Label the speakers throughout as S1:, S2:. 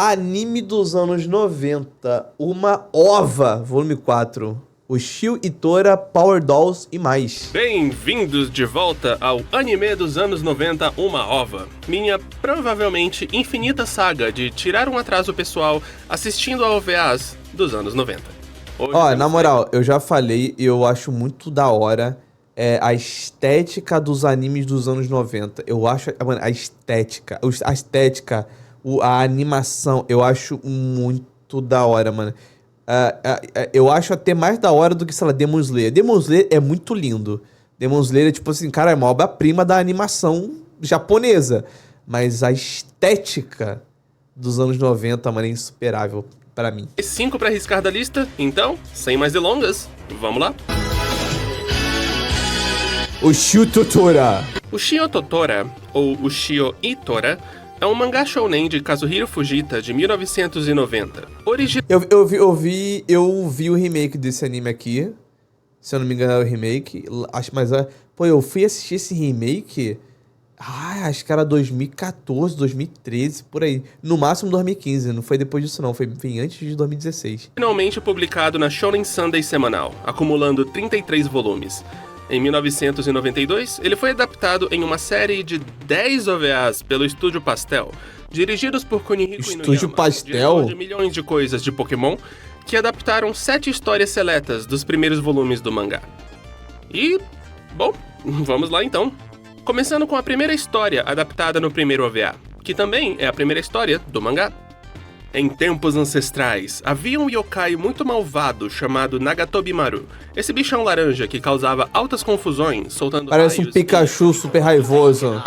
S1: Anime dos anos 90. Uma OVA, volume 4. Ushio Itora, Power Dolls e mais.
S2: Bem-vindos de volta ao Anime dos anos 90, uma OVA. Minha provavelmente infinita saga de tirar um atraso pessoal assistindo a OVAs dos anos 90.
S1: Ó, na moral, eu já falei e eu acho muito da hora a estética dos animes dos anos 90. Eu acho, mano, a estética, a animação, eu acho muito da hora, mano. Eu acho até mais da hora do que, sei lá, Demon Slayer. Demon Slayer é muito lindo. Demon Slayer é tipo assim, cara, é uma obra-prima da animação japonesa. Mas a estética dos anos 90, mano, é insuperável pra mim.
S2: 5 pra arriscar da lista, então, sem mais delongas, vamos lá.
S1: Ushio Totora.
S2: Ushio Totora, ou Ushio Itora, é um mangá shounen de Kazuhiro Fujita de 1990.
S1: Eu vi o remake desse anime aqui. Se eu não me engano, é o remake. Mas, pô, eu fui assistir esse remake. Acho que era 2014, 2013, por aí. No máximo 2015. Não foi depois disso, não. Foi antes de 2016.
S2: Finalmente publicado na Shonen Sunday semanal, acumulando 33 volumes. Em 1992, ele foi adaptado em uma série de 10 OVAs pelo Estúdio Pastel, dirigidos por Kunihiko Inuyama,
S1: Estúdio Pastel?
S2: diretor de milhões de coisas de Pokémon, que adaptaram 7 histórias seletas dos primeiros volumes do mangá. E, bom, vamos lá então. Começando com a primeira história adaptada no primeiro OVA, que também é a primeira história do mangá. Em tempos ancestrais, havia um yokai muito malvado chamado Nagatobi-maru. Esse bichão laranja que causava altas confusões, soltando
S1: Parece
S2: raios
S1: um Pikachu super raivoso.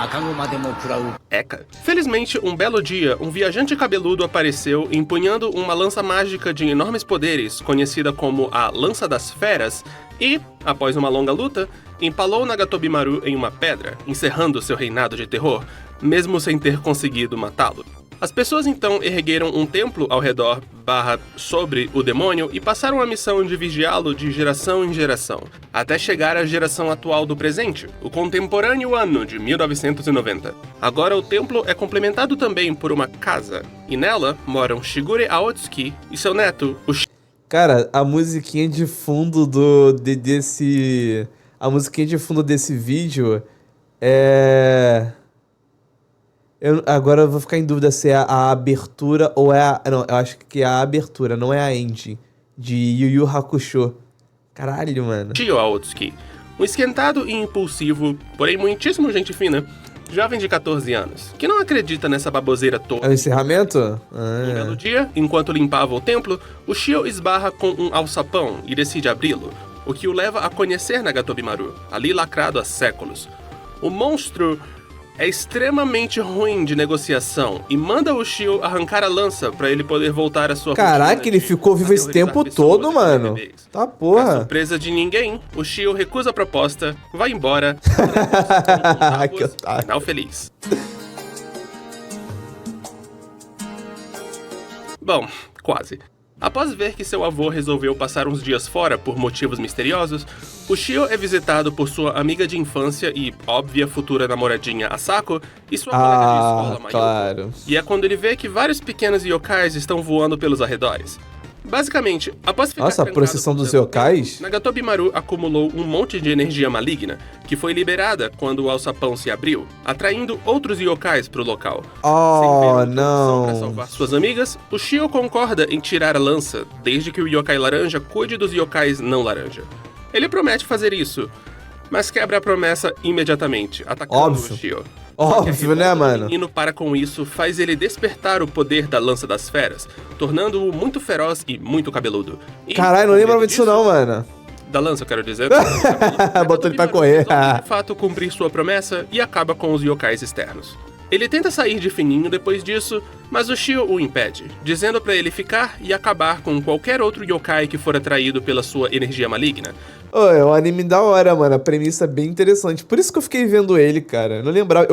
S2: Eca. Felizmente, um belo dia, um viajante cabeludo apareceu empunhando uma lança mágica de enormes poderes, conhecida como a Lança das Feras, e, após uma longa luta, empalou Nagatobi-maru em uma pedra, encerrando seu reinado de terror, mesmo sem ter conseguido matá-lo. As pessoas então ergueram um templo ao redor sobre o demônio e passaram a missão de vigiá-lo de geração em geração, até chegar à geração atual do presente, o contemporâneo ano de 1990. Agora o templo é complementado também por uma casa, e nela moram Shigure Aotsuki e seu neto, o
S1: Cara, a musiquinha de fundo A musiquinha de fundo desse vídeo é... Agora eu vou ficar em dúvida se é a abertura ou é a... Não, eu acho que é a abertura, não é a ending. De Yu Yu Hakusho. Caralho, mano.
S2: Shio Aotsuki, um esquentado e impulsivo, porém muitíssimo gente fina, jovem de 14 anos, que não acredita nessa baboseira toda.
S1: É o encerramento?
S2: Um belo dia, enquanto limpava o templo, o Shio esbarra com um alçapão e decide abri-lo, o que o leva a conhecer Nagatobi-maru, ali lacrado há séculos. O monstro é extremamente ruim de negociação e manda o Shio arrancar a lança pra ele poder voltar à sua
S1: Caraca, ele ficou vivo esse tempo todo, mano. Tá porra.
S2: Pra surpresa de ninguém, o Shio recusa a proposta, vai embora.
S1: Que otário.
S2: Final feliz. Bom, quase. Após ver que seu avô resolveu passar uns dias fora por motivos misteriosos, o Shio é visitado por sua amiga de infância e óbvia futura namoradinha Asako e sua colega de escola Mayuko.
S1: Claro.
S2: E é quando ele vê que vários pequenos yokais estão voando pelos arredores. Basicamente, após ficar
S1: Nossa, a procissão dos yokais?
S2: Nagatobi-maru acumulou um monte de energia maligna, que foi liberada quando o alçapão se abriu, atraindo outros yokais pro local.
S1: Oh,
S2: Sem ver outra opção pra
S1: não.
S2: salvar suas amigas, o Shio concorda em tirar a lança, desde que o yokai laranja cuide dos yokais não laranja. Ele promete fazer isso, mas quebra a promessa imediatamente, atacando
S1: Óbvio.
S2: o Shio.
S1: Óbvio, né, mano?
S2: O menino para com isso faz ele despertar o poder da Lança das Feras, tornando-o muito feroz e muito cabeludo. E,
S1: Caralho, não
S2: com
S1: lembrava
S2: medo
S1: disso não, mano.
S2: Da lança, eu quero dizer.
S1: Botou ele pra correr.
S2: Resolve, de fato, cumprir sua promessa e acaba com os yokais externos. Ele tenta sair de fininho depois disso, mas o Shio o impede, dizendo pra ele ficar e acabar com qualquer outro yokai que for atraído pela sua energia maligna.
S1: Ô, é um anime da hora, mano. A premissa é bem interessante. Por isso que eu fiquei vendo ele, cara. Eu não lembrava.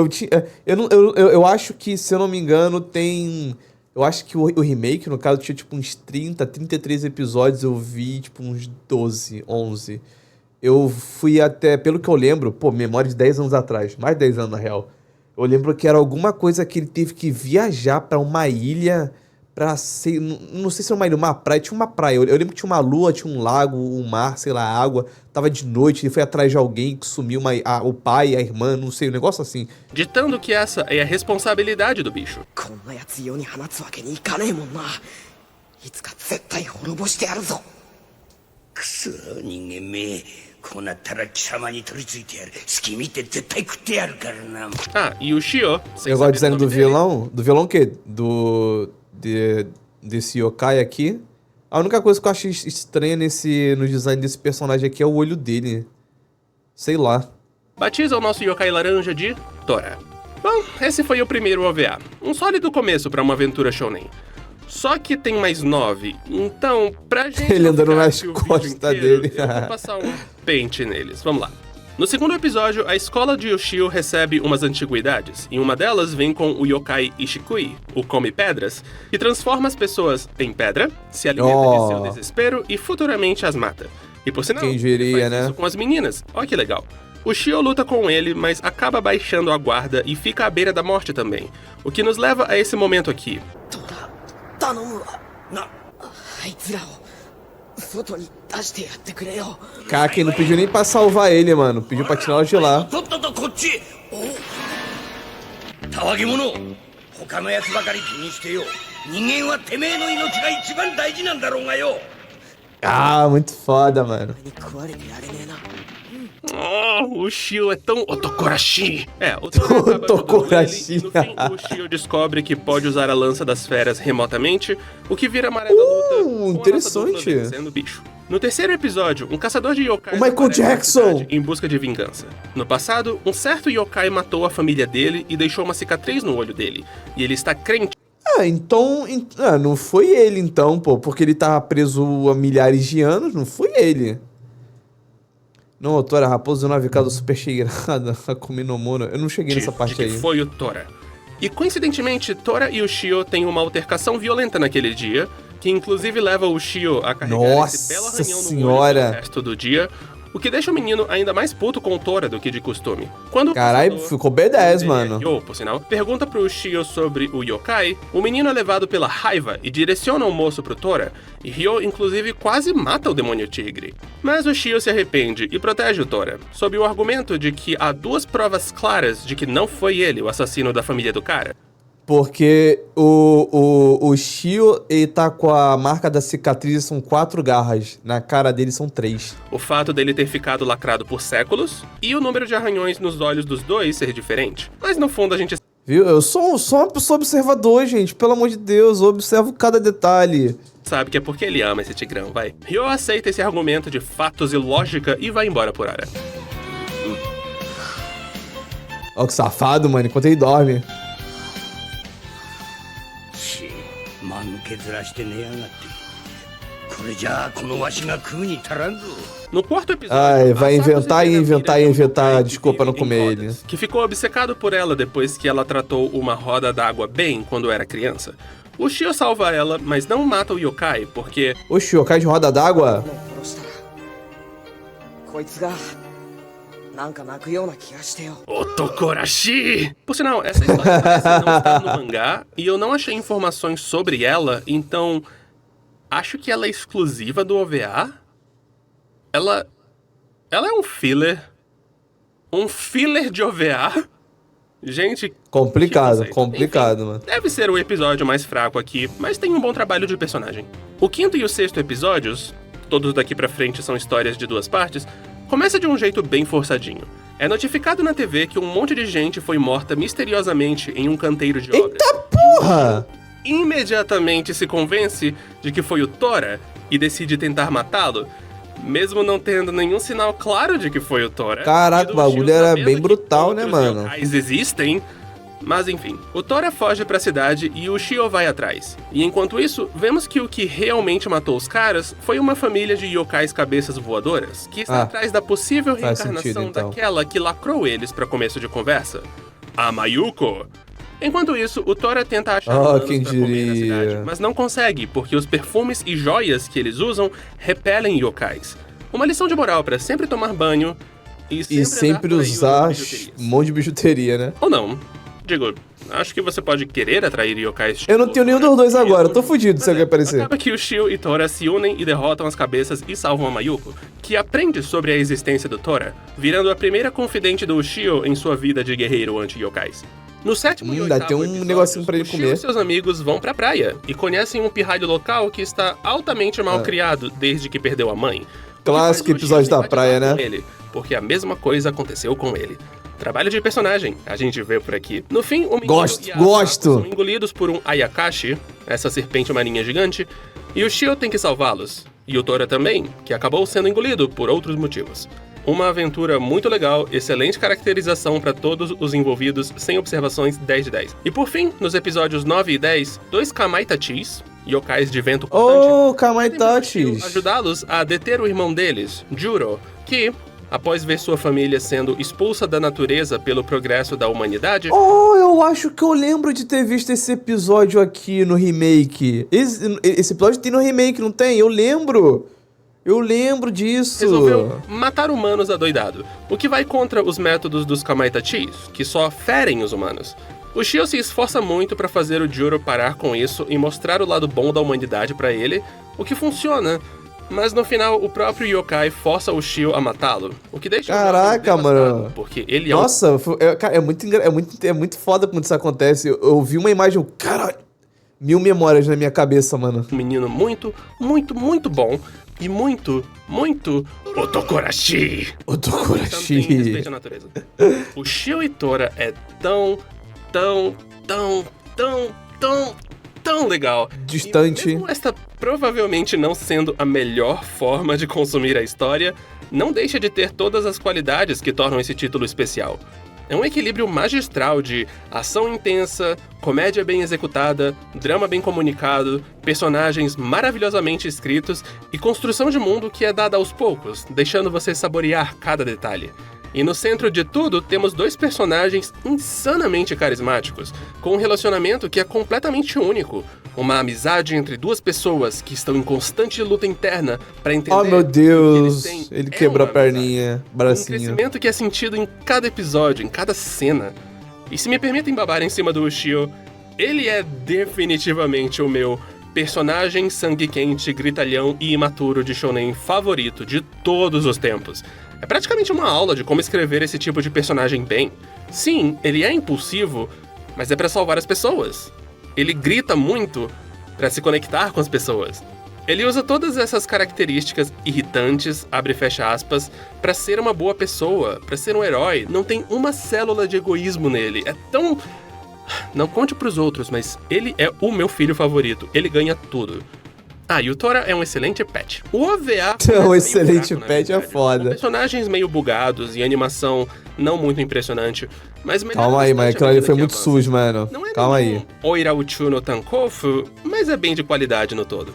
S1: Eu acho que, se eu não me engano, tem... Eu acho que o remake, no caso, tinha tipo uns 33 episódios. Eu vi tipo uns 12, 11. Eu fui até, pelo que eu lembro, pô, memória de 10 anos atrás. Mais de 10 anos, na real. Eu lembro que era alguma coisa que ele teve que viajar pra uma ilha pra ser... Não sei se era uma ilha, uma praia. Tinha uma praia. Eu lembro que tinha uma lua, tinha um lago, um mar, sei lá, água. Tava de noite, ele foi atrás de alguém que sumiu o pai, a irmã, não sei, um negócio assim.
S2: Ditando que essa é a responsabilidade do bicho.
S3: こんなやつ世に放つわけにいかねえもんな。いつか絶対滅ぼしてやるぞ。
S4: くそ人間めこうなったら貴様に取り付いてやる隙見て絶対食ってやるからな
S2: Ah, e o Shio, sem
S1: Eu
S2: saber
S1: gosto dizendo
S2: o
S1: do
S2: nome dele,
S1: vilão. Do vilão o quê? Desse yokai aqui. A única coisa que eu acho estranha no design desse personagem aqui é o olho dele. Sei lá.
S2: batiza o nosso yokai laranja de Tora. Bom, esse foi o primeiro OVA. Um sólido começo pra uma aventura shounen. Só que tem mais 9, então pra gente
S1: Ele
S2: não
S1: andando
S2: ficar
S1: nas
S2: aqui o vídeo
S1: costas
S2: inteiro,
S1: dele.
S2: eu vou passar um pente neles. Vamos lá. No segundo episódio, a escola de Yoshio recebe umas antiguidades, e uma delas vem com o yokai Ishikui, o come-pedras, que transforma as pessoas em pedra, se alimenta de seu desespero e futuramente as mata. E por sinal,
S1: Quem diria,
S2: ele faz
S1: né?
S2: isso com as meninas. Olha que legal. O Shio luta com ele, mas acaba baixando a guarda e fica à beira da morte também. O que nos leva a esse momento aqui.
S3: どうだ頼むわ。
S4: な
S3: あいつらを外に出してやってくれよ。
S1: Cara, ele não pediu nem pra salvar ele, mano. Pediu pra tirar ela de lá.
S4: とっととこっちへたわけ者他のやつばかり気にしてよ人間はてめえの命が一番大事なんだろうがよ
S1: Ah, muito foda, mano.
S3: に食われてられねえな。
S2: Oh, o Shio é tão otokorashi. O Tora acaba ajudando
S1: Otokorashi.
S2: ele, e no fim o Shio descobre que pode usar a lança das feras remotamente, o que vira a maré da luta com a
S1: interessante.
S2: nossa dupla vencendo o bicho. No terceiro episódio, um caçador de yokai
S1: O Michael
S2: aparece na
S1: Jackson!
S2: cidade em busca de vingança. No passado, um certo yokai matou a família dele e deixou uma cicatriz no olho dele, e ele está crente.
S1: Ah, então... não foi ele então, pô. Porque ele tava preso há milhares de anos, não foi ele. Não, doutora, raposa do navegado super cheirada, Akumi no Mono. Eu não cheguei nessa
S2: de
S1: parte
S2: que
S1: aí.
S2: foi o Tora. E coincidentemente, Tora e o Shio têm uma altercação violenta naquele dia, que inclusive leva o Shio a carregar esse belo
S1: Nossa
S2: arranhão no olho
S1: senhora.
S2: pelo resto do dia, o que deixa o menino ainda mais puto com o Tora do que de costume. Quando o
S1: Caralho,
S2: caçador,
S1: ficou B10,
S2: ele é
S1: mano.
S2: Ryo, por sinal, pergunta pro Shio sobre o yokai, o menino é levado pela raiva e direciona o moço pro Tora, e Ryo inclusive quase mata o demônio tigre. Mas o Shio se arrepende e protege o Tora, sob o argumento de que há duas provas claras de que não foi ele o assassino da família do cara.
S1: Porque o Shio, ele tá com a marca da cicatriz, são 4 garras. Na cara dele são 3.
S2: O fato dele ter ficado lacrado por séculos e o número de arranhões nos olhos dos dois ser diferente. Mas no fundo a gente
S1: Viu? Eu sou uma pessoa observador, gente. Pelo amor de Deus, eu observo cada detalhe.
S2: sabe que é porque ele ama esse tigrão, vai. Ryo aceita esse argumento de fatos e lógica e vai embora por hora.
S1: Ó que safado, mano, enquanto ele dorme.
S4: 間抜けずらして寝やがってこれじゃあこのわしが食うに足らんぞ
S2: No quarto episódio,
S1: Ai, vai
S2: a Sakusa
S1: inventar e
S2: vira
S1: inventar
S2: filha
S1: e
S2: de um
S1: inventar
S2: yokai que
S1: desculpa
S2: vive
S1: não comer
S2: em
S1: ele.
S2: Rodas, que ficou obcecado por ela depois que ela tratou uma roda d'água bem quando era criança. O Shio salva ela, mas não mata o yokai, porque
S1: Oxi, o cai de roda d'água?
S3: もう殺したらこいつがなんか泣くような気がしてよ。
S2: Otokorashi! Por sinal, essa história parece não estar no mangá e eu não achei informações sobre ela, então acho que ela é exclusiva do OVA. Ela é um filler. Um filler de OVA. Gente,
S1: Complicado,
S2: que conceito.
S1: complicado,
S2: Enfim,
S1: mano.
S2: deve ser o episódio mais fraco aqui, mas tem um bom trabalho de personagem. O quinto e o sexto episódios, todos daqui pra frente são histórias de 2 partes, começa de um jeito bem forçadinho. É notificado na TV que um monte de gente foi morta misteriosamente em um canteiro de obras.
S1: Eita porra!
S2: Imediatamente se convence de que foi o Tora e decide tentar matá-lo, mesmo não tendo nenhum sinal claro de que foi o Tora.
S1: Caraca,
S2: E do
S1: o bagulho
S2: Shio
S1: era
S2: sabendo
S1: bem
S2: que
S1: brutal, né,
S2: outros
S1: mano?
S2: yokais existem. Mas enfim, o Tora foge pra cidade e o Shio vai atrás. E enquanto isso, vemos que o que realmente matou os caras foi uma família de yokais cabeças voadoras, que está atrás da possível
S1: faz
S2: reencarnação
S1: sentido, então.
S2: daquela que lacrou eles pra começo de conversa, a Mayuko. Enquanto isso, o Tora tenta achar humanos
S1: quem
S2: pra comer na
S1: diria.
S2: cidade, mas não consegue, porque os perfumes e joias que eles usam repelem yokais. Uma lição de moral pra sempre tomar banho e
S1: E sempre
S2: andar por aí
S1: usar
S2: usando bijuterias.
S1: um monte de bijuteria, né?
S2: Ou não. Digo, acho que você pode querer atrair yokais.
S1: Eu não tenho nenhum dos dois agora, eu tô fudido se alguém aparecer.
S2: Acaba que o Shio e Tora se unem e derrotam as cabeças e salvam a Mayuko, que aprende sobre a existência do Tora, virando a primeira confidente do Shio em sua vida de guerreiro anti-yokais. No sétimo e
S1: Ainda
S2: oitavo
S1: tem um
S2: episódios,
S1: negocinho pra ele
S2: o Shio
S1: comer.
S2: e seus amigos vão pra praia e conhecem um pirralho local que está altamente mal criado desde que perdeu a mãe.
S1: Clássico episódio da praia, né?
S2: Ele, porque a mesma coisa aconteceu com ele. Trabalho de personagem, a gente vê por aqui. No fim, o menino
S1: Gosto,
S2: e a
S1: gosto.
S2: são engolidos por um Ayakashi, essa serpente marinha gigante, e o Shio tem que salvá-los. E o Tora também, que acabou sendo engolido por outros motivos. Uma aventura muito legal, excelente caracterização para todos os envolvidos, sem observações 10 de 10. E por fim, nos episódios 9 e 10, dois Kamaitachis, yokais de vento cortante,
S1: Oh, Kamaitachis.
S2: ajudá-los a deter o irmão deles, Juro, que, após ver sua família sendo expulsa da natureza pelo progresso da humanidade,
S1: Oh, eu acho que eu lembro de ter visto esse episódio aqui no remake. Esse episódio tem no remake, não tem? Eu lembro disso.
S2: resolveu matar humanos adoidado, o que vai contra os métodos dos Kamaitachis, que só ferem os humanos. O Shio se esforça muito para fazer o Juro parar com isso e mostrar o lado bom da humanidade para ele, o que funciona. Mas no final, o próprio yokai força o Shio a matá-lo, o que deixa
S1: Caraca,
S2: o jovem devastado,
S1: mano.
S2: porque ele
S1: Nossa, cara, é muito foda quando isso acontece. Eu vi uma imagem, caralho, 1000 memórias na minha cabeça, mano.
S2: um menino muito, muito, muito bom e muito, muito Otokorashi.
S1: O
S2: Também
S1: Tokorashi.
S2: respeite a natureza. O Shio e Tora é tão legal.
S1: Distante.
S2: E mesmo esta provavelmente não sendo a melhor forma de consumir a história, não deixa de ter todas as qualidades que tornam esse título especial. É um equilíbrio magistral de ação intensa, comédia bem executada, drama bem comunicado, personagens maravilhosamente escritos e construção de mundo que é dada aos poucos, deixando você saborear cada detalhe. E no centro de tudo, temos dois personagens insanamente carismáticos, com um relacionamento que é completamente único. Uma amizade entre duas pessoas que estão em constante luta interna para entender
S1: Oh, meu
S2: que o que eles
S1: Deus.
S2: têm
S1: Ele
S2: é
S1: quebrou a
S2: uma amizade.
S1: perninha,
S2: Um
S1: bracinho.
S2: crescimento que é sentido em cada episódio, em cada cena. E se me permitem babar em cima do Ushio, ele é definitivamente o meu personagem sangue quente, gritalhão e imaturo de shounen favorito de todos os tempos. É praticamente uma aula de como escrever esse tipo de personagem bem. Sim, ele é impulsivo, mas é pra salvar as pessoas. Ele grita muito pra se conectar com as pessoas. Ele usa todas essas características irritantes, abre e fecha aspas, pra ser uma boa pessoa, pra ser um herói. Não tem uma célula de egoísmo nele. É tão... Não conte pros outros, mas ele é o meu filho favorito. Ele ganha tudo. Ah, e o Tora é um excelente pet. O OVA...
S1: Um
S2: meio
S1: excelente
S2: fraco, na
S1: pet é
S2: verdade,
S1: foda.
S2: com personagens meio bugados e animação não muito impressionante, mas melhora
S1: Calma aí, mas
S2: bastante
S1: aquilo
S2: à
S1: ali
S2: medida
S1: foi
S2: que
S1: muito
S2: avança.
S1: sujo, mano.
S2: Não é
S1: Calma
S2: nenhum
S1: aí.
S2: Oirauchu no Tankofu, mas é bem de qualidade no todo.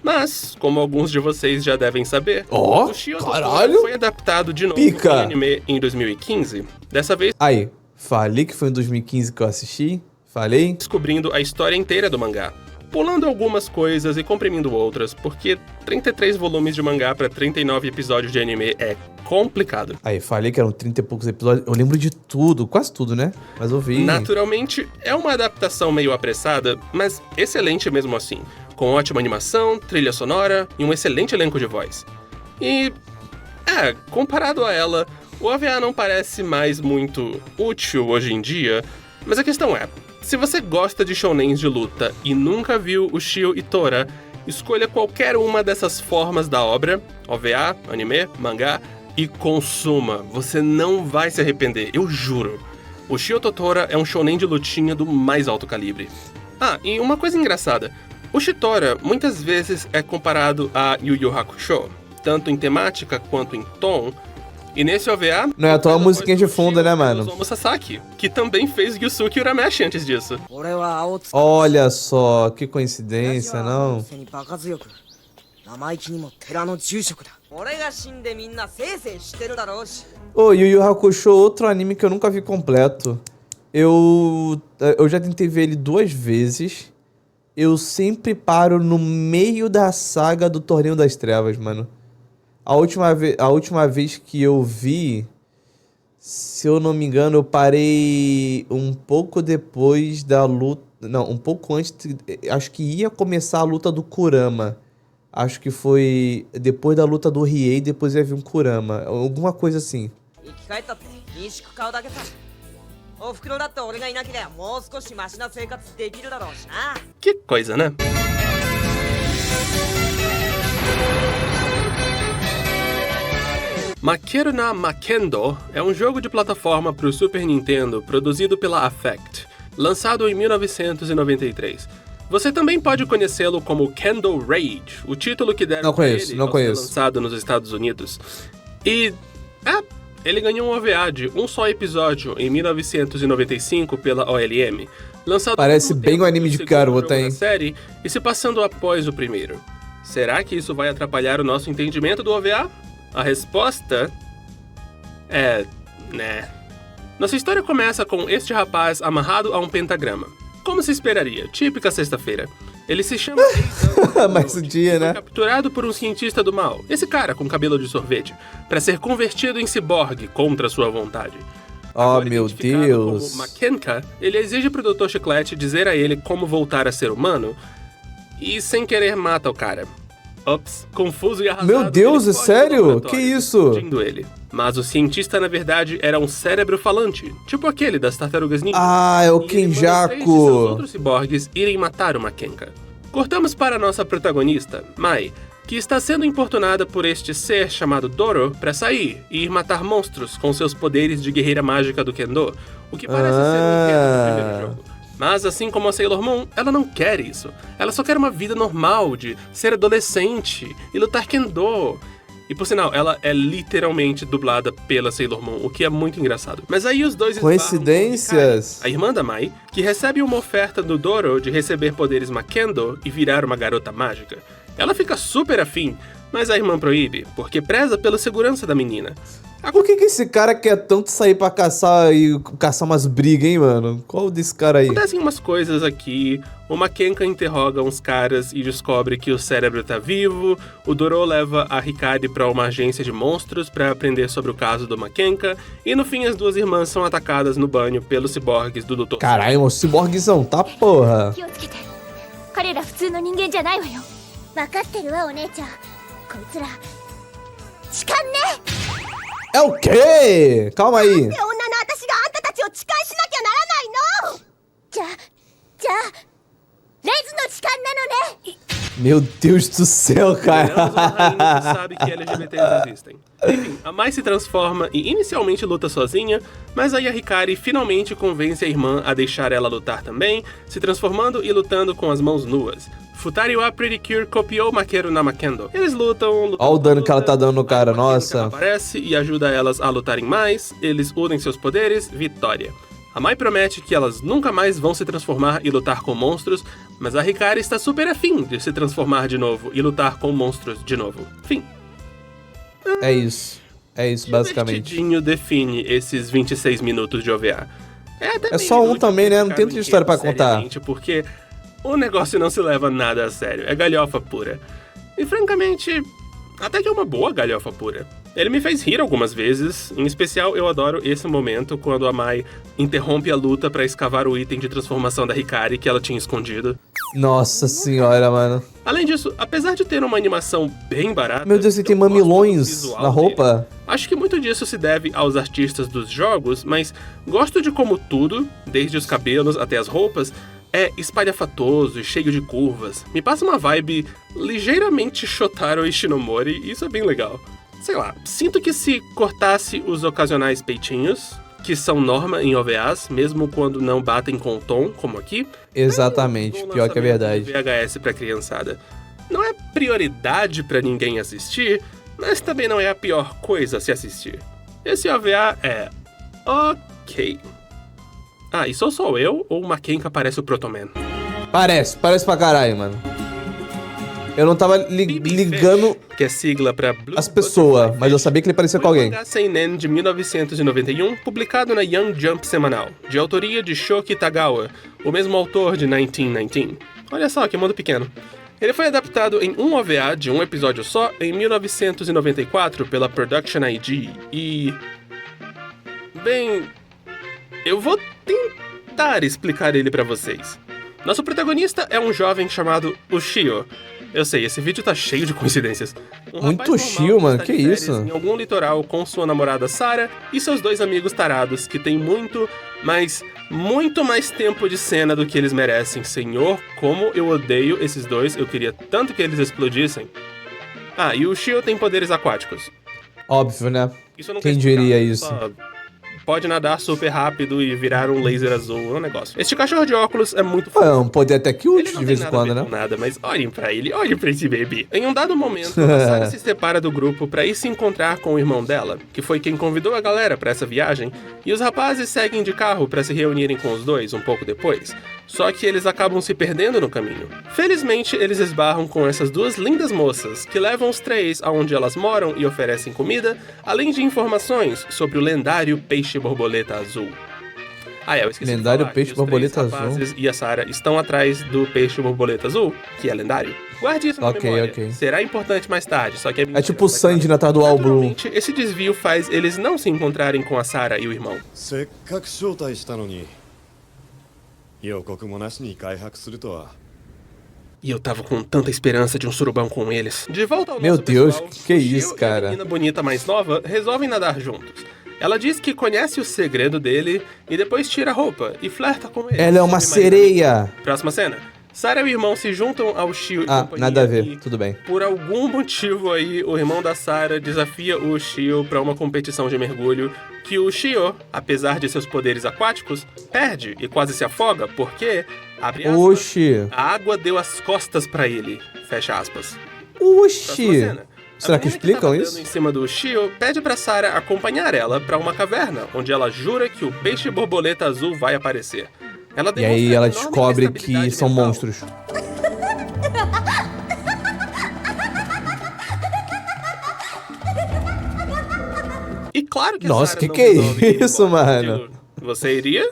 S2: Mas, como alguns de vocês já devem saber,
S1: Ó,
S2: o Shio Totoro
S1: caralho.
S2: foi adaptado de novo
S1: Pica.
S2: em anime em 2015. Dessa vez,
S1: Aí, falei que foi em 2015 que eu assisti. Falei.
S2: descobrindo a história inteira do mangá. Pulando algumas coisas e comprimindo outras, porque 33 volumes de mangá pra 39 episódios de anime é complicado.
S1: Aí, falei que eram 30 e poucos episódios. Eu lembro de tudo, quase tudo, né? Mas eu vi.
S2: Naturalmente, é uma adaptação meio apressada, mas excelente mesmo assim, com ótima animação, trilha sonora e um excelente elenco de voz. E, comparado a ela, o OVA não parece mais muito útil hoje em dia, mas a questão é, se você gosta de shounens de luta e nunca viu o Shio e Tora, escolha qualquer uma dessas formas da obra, OVA, anime, mangá, e consuma. Você não vai se arrepender, eu juro. O Shio Totora é um shounen de lutinha do mais alto calibre. Ah, e uma coisa engraçada. O Shitora muitas vezes é comparado a Yu Yu Hakusho, tanto em temática quanto em tom. E nesse OVA...
S1: Não é à toa a musiquinha de
S2: o
S1: fundo, né, mano?
S2: Osamu Sasaki, que também fez Yusuke Urameshi antes disso.
S3: 俺は青津
S1: Olha só, que
S3: 親父
S1: coincidência,
S3: は
S1: não?
S3: 背にバカ強く生意気にも寺の住職だ俺が死んでみんなせいせいしてるだろうし
S1: Ô, Yu Yu Hakusho, outro anime que eu nunca vi completo. Eu já tentei ver ele 2 vezes. Eu sempre paro no meio da saga do Torneio das Trevas, mano. A última vez que eu vi, Se eu não me engano, eu parei um pouco depois da luta... Não, um pouco antes... Acho que ia começar a luta do Kurama. Acho que foi depois da luta do Riei, depois ia vir um Kurama. Alguma coisa assim.
S3: 生き返ったって民宿買うだけさ。おふくろだって俺がいなけりゃもう少しマシな生活できるだろうしな。
S2: Que coisa, né? Makeru na Makendo é um jogo de plataforma para o Super Nintendo produzido pela Affect, lançado em 1993. Você também pode conhecê-lo como Kendo Rage, o título que deram pra ele ao ser lançado nos Estados Unidos. E, ele ganhou um OVA de um só episódio em 1995 pela OLM, lançado
S1: Parece bem um anime de garota, hein?
S2: Série e se passando após o primeiro. Será que isso vai atrapalhar o nosso entendimento do OVA? A resposta é... né. Nossa história começa com este rapaz amarrado a um pentagrama. Como se esperaria, típica sexta-feira. Ele se chama
S1: Mais um dia, né?
S2: Foi capturado por um cientista do mal, esse cara com cabelo de sorvete, para ser convertido em ciborgue contra sua vontade.
S1: Oh,
S2: Agora,
S1: meu
S2: identificado
S1: Deus.
S2: como Makenka, ele exige pro Dr. Chiclete dizer a ele como voltar a ser humano e, sem querer, mata o cara. Ops, confuso e arrasado.
S1: Meu Deus,
S2: ele
S1: é
S2: foge do
S1: sério?
S2: laboratório,
S1: Que isso?
S2: fugindo ele. Mas o cientista, na verdade, era um cérebro falante, tipo aquele das Tartarugas Ninja.
S1: Ah, é o
S2: E ele manda 3 de seus
S1: Kenjaku.
S2: outros ciborgues irem matar o Makenka. Cortamos para nossa protagonista, Mai, que está sendo importunada por este ser chamado Doro para sair e ir matar monstros com seus poderes de guerreira mágica do Kendo, o que parece ser um tema do primeiro jogo. Mas assim como a Sailor Moon, ela não quer isso. Ela só quer uma vida normal, de ser adolescente e lutar Kendo. E por sinal, ela é literalmente dublada pela Sailor Moon, o que é muito engraçado. Mas aí os dois esbarram com
S1: Coincidências?
S2: Hikari, a irmã da Mai, que recebe uma oferta do Doro de receber poderes Makendo e virar uma garota mágica. Ela fica super afim, mas a irmã proíbe, porque preza pela segurança da menina.
S1: Por que esse cara quer tanto sair pra caçar e caçar umas brigas, hein, mano? Qual desse cara aí?
S2: Acontecem umas coisas aqui, o Makenka interroga uns caras e descobre que o cérebro tá vivo, o Doro leva a Hikari pra uma agência de monstros pra aprender sobre o caso do Makenka, e no fim as duas irmãs são atacadas no banho pelos ciborgues do Dr.
S1: Caralho, um ciborguezão, tá porra.
S5: 気をつけて彼ら普通の人間じゃないわよ分かってるわお姉ちゃんこいつら痴漢ね
S1: É o quê? Calma aí.
S5: 女の私があんたたちを痴漢しなきゃならないのじゃあレズの痴漢なのね
S1: Meu Deus do céu,
S2: Convenhamos, uma rainha
S1: cara.
S2: que sabe que LGBTs existem. Enfim, a Mai se transforma e inicialmente luta sozinha, mas aí a Hikari finalmente convence a irmã a deixar ela lutar também, se transformando e lutando com as mãos nuas. Futariwa Pretty Cure copiou Makeru na Makendo. Eles lutam...
S1: Olha o dano que ela tá dando no cara,
S2: a Makenka
S1: nossa.
S2: aparece e ajuda elas a lutarem mais, eles unem seus poderes, vitória. A Mai promete que elas nunca mais vão se transformar e lutar com monstros, mas a Hikari está super afim de se transformar de novo e lutar com monstros de novo. Fim.
S1: É isso. É isso, basicamente.
S2: Divertidinho define esses 26 minutos de OVA. Até
S1: É
S2: meio
S1: só um
S2: inútil
S1: também, né? Não
S2: criticar
S1: tem
S2: o
S1: outra história pra
S2: enredo
S1: contar.
S2: seriamente, porque o negócio não se leva nada a sério. É galhofa pura. E francamente, até que é uma boa galhofa pura. Ele me fez rir algumas vezes, em especial eu adoro esse momento quando a Mai interrompe a luta pra escavar o item de transformação da Hikari que ela tinha escondido.
S1: Nossa senhora, mano.
S2: Além disso, apesar de ter uma animação bem barata...
S1: Meu Deus, ele tem
S2: eu gosto do
S1: mamilões
S2: visual
S1: na roupa.
S2: dele. Acho que muito disso se deve aos artistas dos jogos, mas gosto de como tudo, desde os cabelos até as roupas, é espalhafatoso e cheio de curvas. Me passa uma vibe ligeiramente Shotaro Ishinomori e isso é bem legal. Sei lá, sinto que se cortasse os ocasionais peitinhos, que são norma em OVAs, mesmo quando não batem com o tom, como aqui...
S1: Exatamente,
S2: um
S1: pior que é verdade.
S2: lançamento de VHS pra criançada. Não é prioridade pra ninguém assistir, mas também não é a pior coisa a se assistir. Esse OVA é... ok. Ah, e sou só eu ou o Makenka parece o Protoman?
S1: Parece pra caralho, mano. Eu não tava ligando
S2: Que é sigla pra Blue
S1: as pessoas,
S2: Butterfly
S1: mas eu
S2: Fish.
S1: sabia que ele parecia com
S2: Foi um
S1: alguém.
S2: mangá seinen de 1991, publicado na Young Jump semanal, de autoria de Shoki Tagawa, o mesmo autor de 1919. Olha só, que mundo pequeno. Ele foi adaptado em um OVA de um episódio só em 1994 pela Production IG e... Bem, eu vou tentar explicar ele pra vocês. Nosso protagonista é um jovem chamado Ushio. Eu sei, esse vídeo tá cheio de coincidências.
S1: Muito
S2: rapaz
S1: Ushio,
S2: normal
S1: mano,
S2: está
S1: que
S2: de férias
S1: isso?
S2: Em algum litoral com sua namorada Sarah e seus 2 amigos tarados, que têm muito mais tempo de cena do que eles merecem. Senhor, como eu odeio esses dois, eu queria tanto que eles explodissem. Ah, e o Ushio tem poderes aquáticos.
S1: Óbvio, né?
S2: Isso eu não
S1: Quem
S2: quero explicar,
S1: diria isso?
S2: só pode nadar super rápido e virar um laser azul, é um negócio. Este cachorro de óculos é muito
S1: É um poder até que
S2: ele
S1: útil
S2: não
S1: de
S2: tem
S1: vez em
S2: nada a ver
S1: quando,
S2: com
S1: né?
S2: nada, mas olhem pra ele, olhem pra esse bebê. Em um dado momento, a Sarah se separa do grupo pra ir se encontrar com o irmão dela, que foi quem convidou a galera pra essa viagem, e os rapazes seguem de carro pra se reunirem com os dois um pouco depois. Só que eles acabam se perdendo no caminho. Felizmente, eles esbarram com essas 2 lindas moças, que levam os 3 aonde elas moram e oferecem comida, além de informações sobre o lendário peixe-borboleta azul. Ah, eu esqueci
S1: Lendário
S2: de falar
S1: peixe
S2: que os 3
S1: borboleta
S2: rapazes e a Sarah estão atrás do peixe-borboleta azul, que é lendário. Guarde isso na
S1: Ok,
S2: memória.
S1: ok.
S2: Será importante mais tarde, só que é mentira.
S1: É tipo o Sandy na Tartaruga Blue.
S2: Naturalmente, esse desvio faz eles não se encontrarem com a Sarah e o irmão.
S6: せっかく招待したのに予告もなしに開白するとは
S2: E eu tava com tanta esperança de um surubão com eles. De volta ao
S1: Meu
S2: nosso
S1: Deus,
S2: pessoal,
S1: que
S2: o
S1: isso,
S2: Shio
S1: cara?
S2: E a menina bonita mais nova resolvem nadar juntos. Ela diz que conhece o segredo dele e depois tira a roupa e flerta com ele.
S1: Ela é uma
S2: submarinamente.
S1: sereia!
S2: Próxima cena. Sarah e o irmão se juntam ao Shio e
S1: Ah,
S2: companhia
S1: nada a ver,
S2: e,
S1: tudo bem.
S2: por algum motivo aí, o irmão da Sarah desafia o Shio pra uma competição de mergulho que o Shio, apesar de seus poderes aquáticos, perde e quase se afoga porque, abre aspas,
S1: Oxi!
S2: a água deu as costas pra ele, fecha aspas. Próxima
S1: Oxi!
S2: cena.
S1: Será
S2: A
S1: que
S2: menina
S1: explicam
S2: tava
S1: isso?
S2: dando em cima do Shio pede pra Sarah acompanhar ela pra uma caverna, onde ela jura que o peixe borboleta azul vai aparecer. Ela
S1: E aí
S2: demonstra
S1: ela
S2: enorme
S1: descobre que
S2: estabilidade
S1: são
S2: mental.
S1: monstros.
S2: E claro que
S1: Nossa,
S2: a Sarah
S1: que
S2: não
S1: que é
S2: resolve ir
S1: isso,
S2: embora.
S1: mano?
S2: Digo, você iria?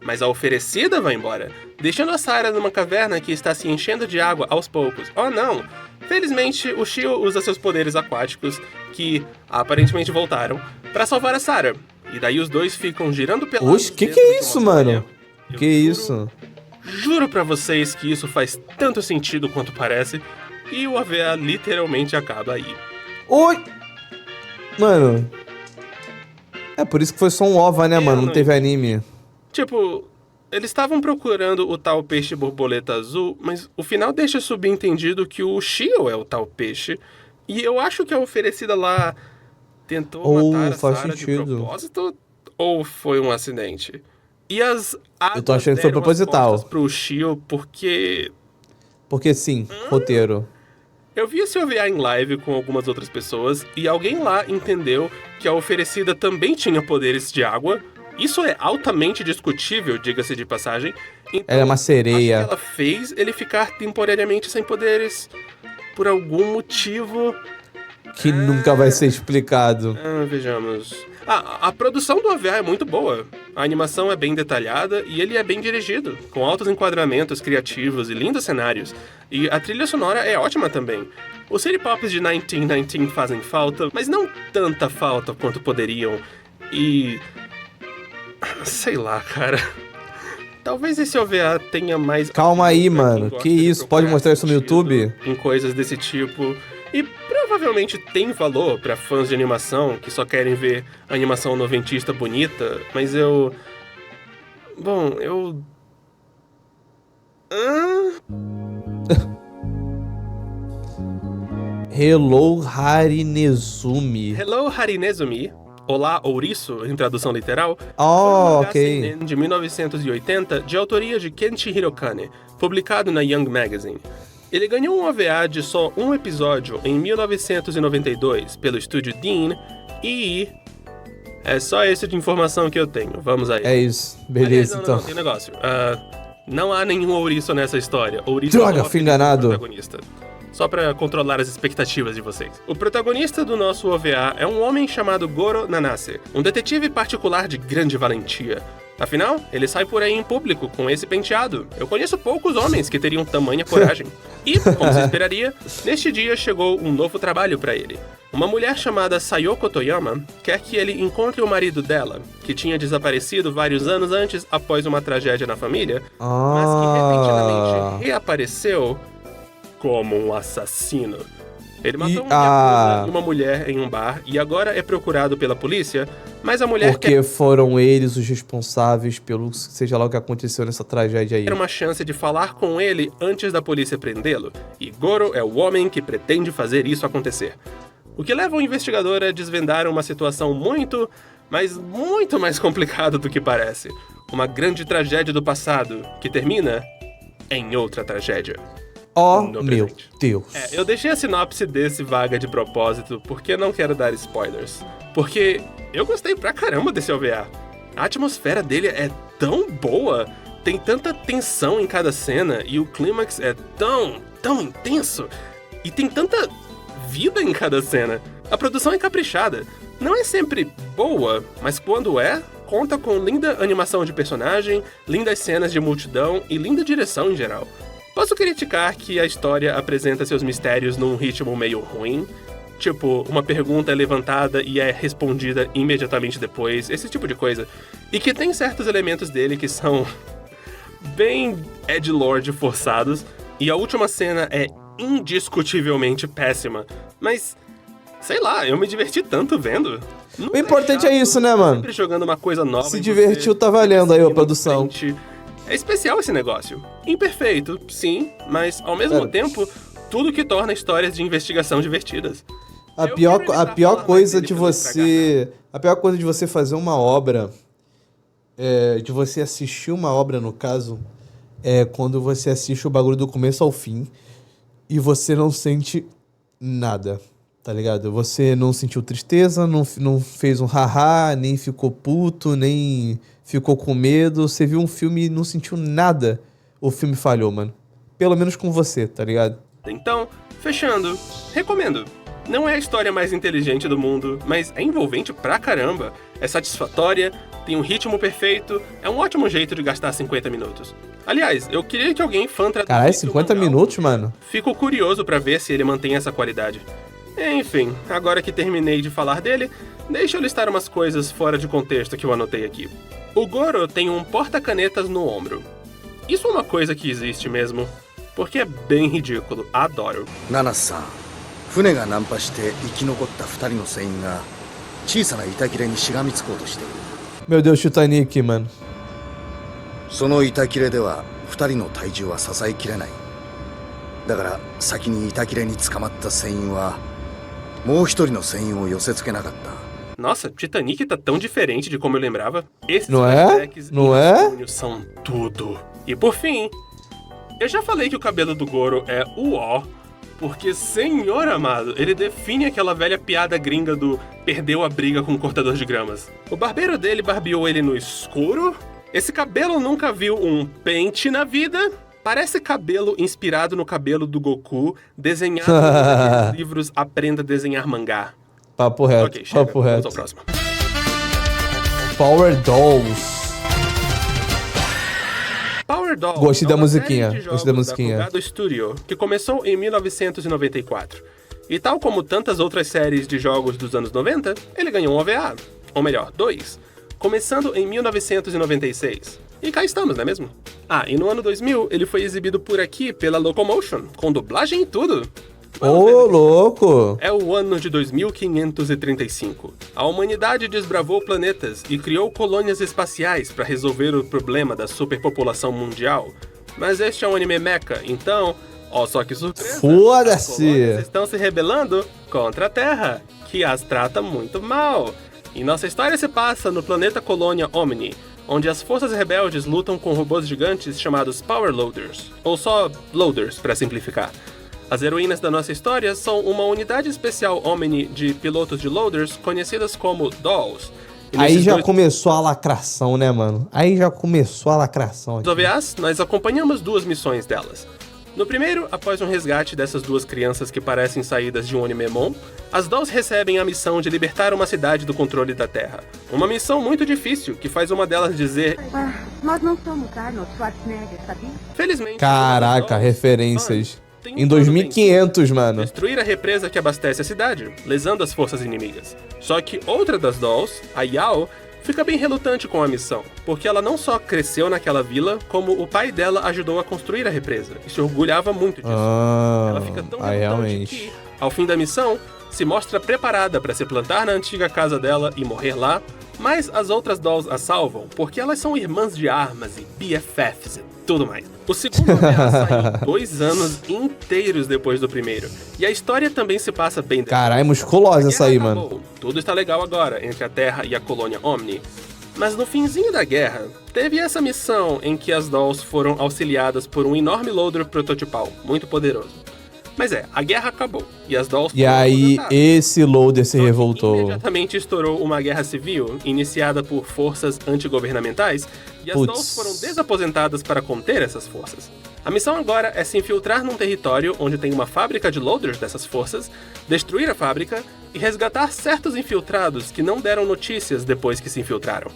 S2: Mas a oferecida vai embora, deixando a Sarah numa caverna que está se enchendo de água aos poucos. Oh não! Felizmente, o Shio usa seus poderes aquáticos, que aparentemente voltaram, pra salvar a Sarah. E daí os dois ficam girando pelados.
S1: Oxe, que
S2: dentro
S1: é
S2: de
S1: isso,
S2: uma
S1: mano?
S2: bolha. Eu
S1: Que
S2: juro-
S1: isso?
S2: Juro pra vocês que isso faz tanto sentido quanto parece, e o OVA literalmente acaba aí.
S1: Oi! Mano. É por isso que foi só um OVA, né, mano? Não
S2: não
S1: teve anime.
S2: Tipo, eles estavam procurando o tal peixe borboleta azul, mas o final deixa subentendido que o Shio é o tal peixe, e eu acho que a oferecida lá tentou matar a
S1: faz
S2: Sarah de
S1: sentido.
S2: propósito, ou foi um acidente? E as águas
S1: Eu tô achando que foi
S2: deram as
S1: proposital.
S2: costas pro Shio porque
S1: Porque sim, roteiro.
S2: eu vi esse OVA em live com algumas outras pessoas e alguém lá entendeu que a oferecida também tinha poderes de água. Isso é altamente discutível, diga-se de passagem. Então,
S1: Ela é uma sereia.
S2: acho que ela fez ele ficar temporariamente sem poderes por algum motivo.
S1: Que nunca vai ser explicado.
S2: Vejamos. A produção do OVA é muito boa. A animação é bem detalhada e ele é bem dirigido, com altos enquadramentos criativos e lindos cenários. E a trilha sonora é ótima também. Os city pops de 1919 fazem falta, mas não tanta falta quanto poderiam. E... sei lá, cara. Talvez esse OVA tenha mais...
S1: Calma aí,
S2: pra quem
S1: mano.
S2: gosta
S1: Que
S2: de
S1: isso? Pode
S2: procurar
S1: mostrar isso no
S2: sentido
S1: YouTube?
S2: Em coisas desse tipo. E provavelmente tem valor pra fãs de animação que só querem ver animação noventista bonita, mas eu... bom, eu...
S1: Hello Harinezumi.
S2: Hello Harinezumi, Olá Ouriço, em tradução literal, foi um
S1: Oh,
S2: mangá
S1: ok.
S2: seinen de 1980 de autoria de Kenshi Hirokane, publicado na Young Magazine. Ele ganhou um OVA de só um episódio em 1992 pelo estúdio Dean e... é só essa de informação que eu tenho, vamos aí.
S1: É isso.
S2: Aliás,
S1: Beleza,
S2: não,
S1: então.
S2: Não, tem negócio. Não há nenhum ouriço nessa história. Ouriço
S1: Droga,
S2: é só o
S1: fui
S2: apelido do
S1: enganado.
S2: protagonista. Só pra controlar as expectativas de vocês. O protagonista do nosso OVA é um homem chamado Goro Nanase, um detetive particular de grande valentia. Afinal, ele sai por aí em público com esse penteado. Eu conheço poucos homens que teriam tamanha coragem. E, como se esperaria, neste dia chegou um novo trabalho para ele. Uma mulher chamada Sayoko Toyama quer que ele encontre o marido dela, que tinha desaparecido vários anos antes após uma tragédia na família, mas que repentinamente reapareceu como um assassino. Ele matou um yakuza e uma mulher em um bar e agora é procurado pela polícia, mas a mulher
S1: Porque foram eles os responsáveis pelo seja lá o que aconteceu nessa tragédia aí.
S2: quer uma chance de falar com ele antes da polícia prendê-lo, e Goro é o homem que pretende fazer isso acontecer. O que leva o investigador a desvendar uma situação muito mais complicada do que parece. Uma grande tragédia do passado que termina em outra tragédia.
S1: Oh,
S2: No
S1: meu
S2: presente.
S1: Deus.
S2: Eu deixei a sinopse desse vaga de propósito porque não quero dar spoilers. Porque eu gostei pra caramba desse OVA. A atmosfera dele é tão boa, tem tanta tensão em cada cena e o clímax é tão intenso e tem tanta vida em cada cena. A produção é caprichada. Não é sempre boa, mas quando é, conta com linda animação de personagem, lindas cenas de multidão e linda direção em geral. Posso criticar que a história apresenta seus mistérios num ritmo meio ruim? Tipo, uma pergunta é levantada e é respondida imediatamente depois, esse tipo de coisa. E que tem certos elementos dele que são bem edgelord forçados, e a última cena é indiscutivelmente péssima. Mas, sei lá, eu me diverti tanto vendo. Não
S1: O importante é isso, né, mano?
S2: Sempre jogando uma coisa nova.
S1: Se
S2: em
S1: divertiu,
S2: você,
S1: tá valendo aí, ó,
S2: seguindo
S1: produção.
S2: em frente. É especial esse negócio. Imperfeito, sim, mas ao mesmo tempo, tudo que torna histórias de investigação divertidas.
S1: A
S2: Eu
S1: pior,
S2: quero
S1: a
S2: evitar
S1: pior
S2: falar mais
S1: coisa
S2: dele
S1: de
S2: pra não
S1: você. A pior coisa de você fazer uma obra. De você assistir uma obra, no caso, é quando você assiste o bagulho do começo ao fim e você não sente nada, tá ligado? Você não sentiu tristeza, não fez um haha, nem ficou puto, nem ficou com medo. Você viu um filme e não sentiu nada. O filme falhou, mano. Pelo menos com você, tá ligado?
S2: Então, fechando, recomendo. Não é a história mais inteligente do mundo, mas é envolvente pra caramba, é satisfatória, tem um ritmo perfeito, é um ótimo jeito de gastar 50 minutos. Aliás, eu queria que alguém fã traduzisse
S1: Caralho,
S2: o
S1: 50
S2: mangá.
S1: minutos, mano?
S2: Fico curioso pra ver se ele mantém essa qualidade. Enfim, agora que terminei de falar dele, deixa eu listar umas coisas fora de contexto que eu anotei aqui. O Goro tem um porta-canetas no ombro. Isso é uma coisa que existe mesmo, porque é bem ridículo, adoro.
S7: ナナさん、船が難破して生き残った2人の船員が小さな板切れにしがみつこうとしている。
S1: Meu Deus, Titanic, mano.
S7: その板切れでは2人の体重は支えきれない。だから先に板切れに捕まった船員はもう1人の船員を寄せ付けなかった。
S2: Nossa, Titanic tá tão diferente de como eu lembrava. Esses
S1: Não é?
S2: flashbacks
S1: Não
S2: em
S1: é?
S2: rascunho são tudo. E por fim, eu já falei que o cabelo do Goro é uó, porque, senhor amado, ele define aquela velha piada gringa do perdeu a briga com o cortador de gramas. O barbeiro dele barbeou ele no escuro. Esse cabelo nunca viu um pente na vida. Parece cabelo inspirado no cabelo do Goku, desenhado nos livros Aprenda a Desenhar Mangá.
S1: Papo reto,
S2: Ok, chega.
S1: papo
S2: Vamos
S1: reto.
S2: ao próximo.
S1: Power Dolls.
S2: Power Dolls
S1: Gostei
S2: é
S1: da
S2: uma
S1: musiquinha,
S2: série de
S1: gostei da
S2: jogos
S1: musiquinha.
S2: Kugado Studio, que começou em 1994. E tal como tantas outras séries de jogos dos anos 90, ele ganhou um OVA, ou melhor, 2, começando em 1996. E cá estamos, não é mesmo? Ah, e no ano 2000 ele foi exibido por aqui pela Locomotion, com dublagem e tudo. Vamos ver
S1: Ô,
S2: aqui.
S1: louco.
S2: É o ano de 2535. A humanidade desbravou planetas e criou colônias espaciais para resolver o problema da superpopulação mundial. Mas este é um anime mecha, então, ó só que surpresa. As
S1: Foda-se.
S2: colônias estão se rebelando contra a Terra, que as trata muito mal. E nossa história se passa no planeta colônia Omni, onde as forças rebeldes lutam com robôs gigantes chamados Power Loaders, ou só Loaders, para simplificar. As heroínas da nossa história são uma unidade especial Omni de pilotos de loaders conhecidas como Dolls. E
S1: Aí
S2: nesses
S1: já
S2: dois
S1: começou a lacração, né, mano? Aí já começou a lacração aqui.
S2: OVAs, nós acompanhamos duas missões delas. No primeiro, após um resgate dessas duas crianças que parecem saídas de um Oninemon, as Dolls recebem a missão de libertar uma cidade do controle da Terra. Uma missão muito difícil, que faz uma delas dizer...
S8: Nós não somos Arnold Schwarzenegger, sabia?
S2: Felizmente...
S1: Caraca, referências.
S2: tem um
S1: Em
S2: plano
S1: 2500, mano.
S2: destruir a represa que abastece a cidade, lesando as forças inimigas. Só que outra das Dolls, a Yao, fica bem relutante com a missão, porque ela não só cresceu naquela vila, como o pai dela ajudou a construir a represa, e se orgulhava muito disso. Ela fica tão relutante
S1: realmente.
S2: que, ao fim da missão, se mostra preparada para se plantar na antiga casa dela e morrer lá, mas as outras Dolls a salvam, porque elas são irmãs de armas e BFFs e tudo mais. O segundo OVA saiu 2 anos inteiros depois do primeiro, e a história também se passa bem depois.
S1: Caralho, musculosa essa aí, mano.
S2: Acabou. Tudo está legal agora entre a Terra e a colônia Omni. Mas no finzinho da guerra, teve essa missão em que as Dolls foram auxiliadas por um enorme loader prototipal, muito poderoso. Mas a guerra acabou, e as Dolls
S1: E
S2: foram
S1: aí,
S2: aposentadas.
S1: esse loader se
S2: Só que
S1: revoltou.
S2: imediatamente estourou uma guerra civil, iniciada por forças antigovernamentais, e as Dolls foram desaposentadas para conter essas forças. A missão agora é se infiltrar num território onde tem uma fábrica de loaders dessas forças, destruir a fábrica e resgatar certos infiltrados que não deram notícias depois que se infiltraram.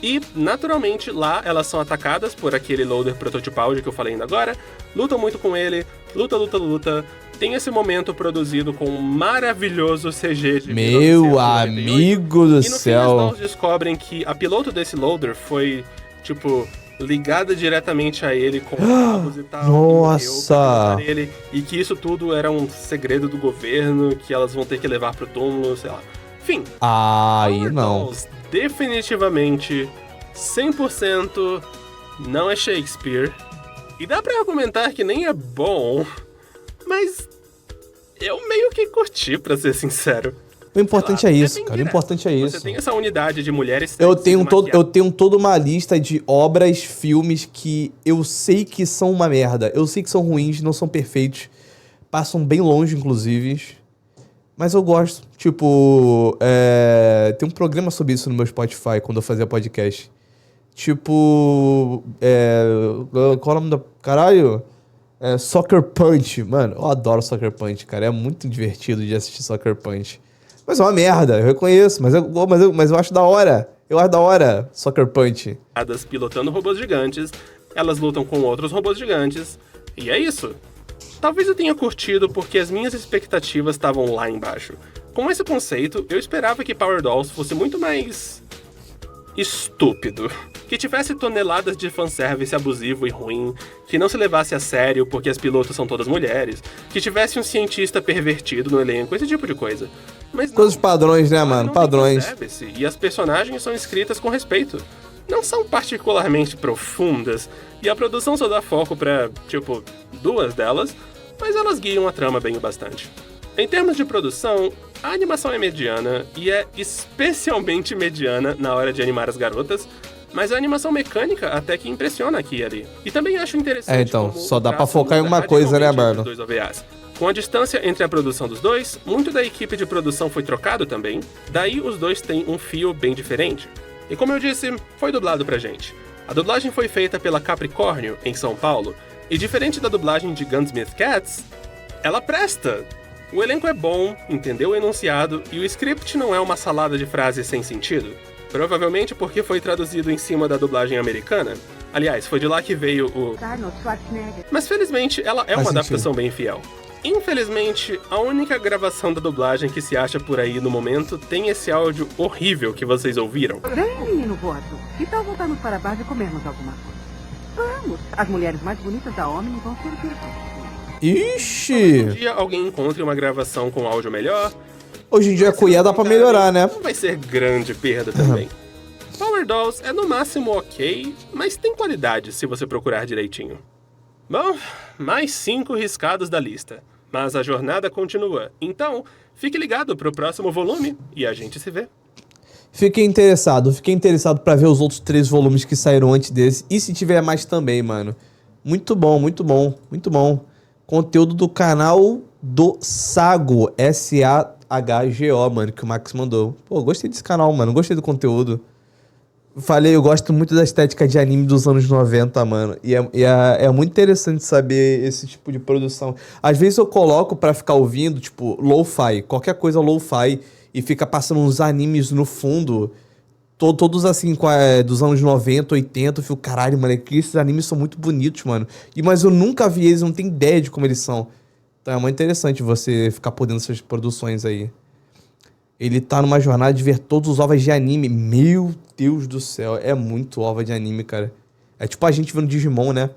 S2: E, naturalmente, lá elas são atacadas por aquele loader prototipal de que eu falei ainda agora, lutam muito com ele, luta. Tem esse momento produzido com um maravilhoso CG de
S1: Meu
S2: 1998,
S1: amigo do
S2: e no fim as
S1: céu.
S2: Dolls descobrem que a piloto desse loader foi, tipo, ligada diretamente a ele com cabos e tal.
S1: Nossa!
S2: E morreu pra matar ele, e que isso tudo era um segredo do governo, que elas vão ter que levar pro túmulo, sei lá. Enfim.
S1: Aí
S2: Power
S1: não.
S2: Dolls definitivamente 100% não é Shakespeare. E dá pra argumentar que nem é bom, mas eu meio que curti, pra ser sincero.
S1: O importante
S2: Sei lá,
S1: é isso,
S2: bem
S1: cara. O
S2: direto.
S1: importante é isso.
S2: Você tem essa unidade de mulheres
S1: Eu
S2: sexys
S1: tenho,
S2: e
S1: eu
S2: maquiadas.
S1: tenho toda uma lista de obras, filmes que eu sei que são uma merda. Eu sei que são ruins, não são perfeitos. Passam bem longe, inclusive. Mas eu gosto. Tipo, tem um programa sobre isso no meu Spotify, quando eu fazia podcast. Tipo, qual é o nome da... Caralho? Soccer Punch. Mano, eu adoro Soccer Punch, cara. É muito divertido de assistir Soccer Punch. Mas é uma merda, eu reconheço. Mas eu acho da hora. Eu acho da hora Soccer Punch.
S2: Pilotando robôs gigantes, elas lutam com outros robôs gigantes, e é isso. Talvez eu tenha curtido porque as minhas expectativas estavam lá embaixo. Com esse conceito, eu esperava que Power Dolls fosse muito mais... estúpido. Que tivesse toneladas de fanservice abusivo e ruim, que não se levasse a sério porque as pilotos são todas mulheres, que tivesse um cientista pervertido no elenco, esse tipo de coisa. Mas não.
S1: Coisas padrões, né,
S2: Lá
S1: mano?
S2: não tem
S1: Padrões.
S2: fanservice, e as personagens são escritas com respeito. Não são particularmente profundas, e a produção só dá foco pra, tipo, 2 delas, mas elas guiam a trama bem o bastante. Em termos de produção, a animação é mediana, e é especialmente mediana na hora de animar as garotas, mas a animação mecânica até que impressiona aqui e ali. E também acho interessante
S1: Então,
S2: como
S1: só
S2: o
S1: dá pra
S2: traço
S1: focar em
S2: muda
S1: uma coisa, né,
S2: radicalmente
S1: mano?
S2: entre os dois OVAs. Com a distância entre a produção dos dois, muito da equipe de produção foi trocado também, daí os dois têm um fio bem diferente. E como eu disse, foi dublado pra gente. A dublagem foi feita pela Capricórnio, em São Paulo, e diferente da dublagem de Gunsmith Cats, ela presta! O elenco é bom, entendeu o enunciado, e o script não é uma salada de frases sem sentido. Provavelmente porque foi traduzido em cima da dublagem americana. Aliás, foi de lá que veio o...
S8: Arnold Schwarzenegger.
S2: Mas felizmente ela é
S1: Faz
S2: uma
S1: sentido.
S2: adaptação bem fiel. Infelizmente, a única gravação da dublagem que se acha por aí no momento tem esse áudio horrível que vocês ouviram.
S8: Vem, menino gordo. Que tal voltarmos para a base e comermos alguma coisa? Vamos. As mulheres mais bonitas da Omni vão ser aqui.
S2: Um
S1: Ixi!
S2: dia alguém encontre uma gravação com áudio melhor.
S1: Hoje em dia a cuia dá pra melhorar, né?
S2: Não vai ser grande perda também. Power Dolls é no máximo ok, mas tem qualidade se você procurar direitinho. Bom, mais 5 riscados da lista. Mas a jornada continua. Então, fique ligado pro próximo volume e a gente se vê.
S1: Fiquei interessado pra ver os outros 3 volumes que saíram antes desse. E se tiver mais também, mano. Muito bom, muito bom, muito bom. Conteúdo do canal do Sago, S-A-H-G-O, mano, que o Max mandou. Pô, gostei desse canal, mano, gostei do conteúdo. Falei, eu gosto muito da estética de anime dos anos 90, mano. É muito interessante saber esse tipo de produção. Às vezes eu coloco pra ficar ouvindo, tipo, lo-fi, qualquer coisa lo-fi, e fica passando uns animes no fundo, todos assim, dos anos 90, 80. Eu fico, caralho, mano, é que esses animes são muito bonitos, mano. Mas eu nunca vi eles, não tenho ideia de como eles são. Então é muito interessante você ficar por dentro dessas produções aí. Ele tá numa jornada de ver todos os ovos de anime. Meu Deus do céu, é muito ova de anime, cara. É tipo a gente vendo Digimon, né?